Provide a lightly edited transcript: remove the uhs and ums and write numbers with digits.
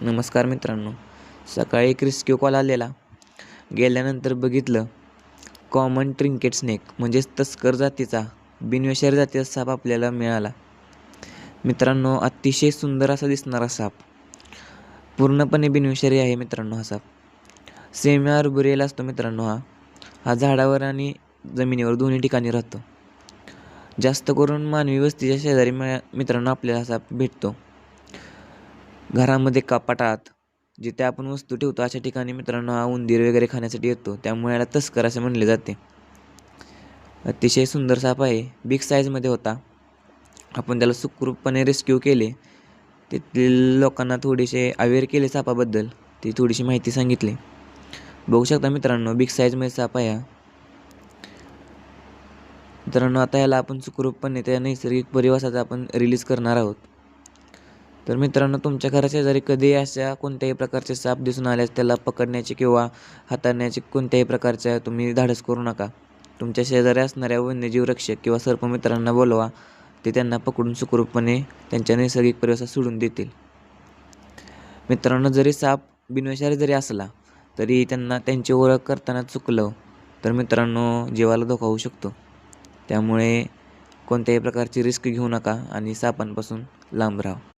नमस्कार मित्रांनो. सकाळी एक रेस्क्यू कॉल आलेला. गेल्यानंतर बघितलं कॉमन ट्रिंकेट स्नेक म्हणजेच तस्कर जातीचा बिनविषारी जातीचा साप आपल्याला मिळाला. मित्रांनो, अतिशय सुंदर असा दिसणारा साप. पूर्णपणे बिनविषारी आहे मित्रांनो हा साप. सेमी आर्बोरियल असतो मित्रांनो हा झाडावर आणि जमिनीवर दोन्ही ठिकाणी राहतो. जास्त करून मानवी वस्तीच्या शेजारी मित्रांनो आपल्याला हा साप भेटतो. घरामध्ये कपाटात जिथे आपण वस्तू ठेवतो अशा ठिकाणी मित्रांनो हा उंदीर वगैरे खाण्यासाठी येतो. त्यामुळे याला तस्कर असे म्हणले जाते. अतिशय सुंदर साप आहे. बिग साईजमध्ये होता. आपण त्याला सुखरूपपणे रेस्क्यू केले. तेथील लोकांना थोडेसे अवेअर केले सापाबद्दल. ती थोडीशी माहिती सांगितली. बघू शकता मित्रांनो, बिग साईजमध्ये साप आहे हा. मित्रांनो, आता याला आपण सुखरूपपणे त्या नैसर्गिक परिवासात आपण रिलीज करणार आहोत. तर मित्रांनो, तुमच्या घराच्या शेजारी कधी अशा कोणत्याही प्रकारचे साप दिसून आल्यास त्याला पकडण्याचे किंवा हाताळण्याचे कोणत्याही प्रकारच्या तुम्ही धाडस करू नका. तुमच्या शेजारी असणाऱ्या वन्यजीव रक्षक किंवा सर्पमित्रांना बोलवा. ते त्यांना पकडून सुखरूपपणे त्यांच्या नैसर्गिक परिवासात सोडून देतील. मित्रांनो, जरी साप बिनविषारी जरी असला तरी त्यांना त्यांची ओळख करताना चुकलं तर मित्रांनो जीवाला धोका होऊ शकतो. त्यामुळे कोणत्याही प्रकारची रिस्क घेऊ नका आणि सापांपासून लांब राहा.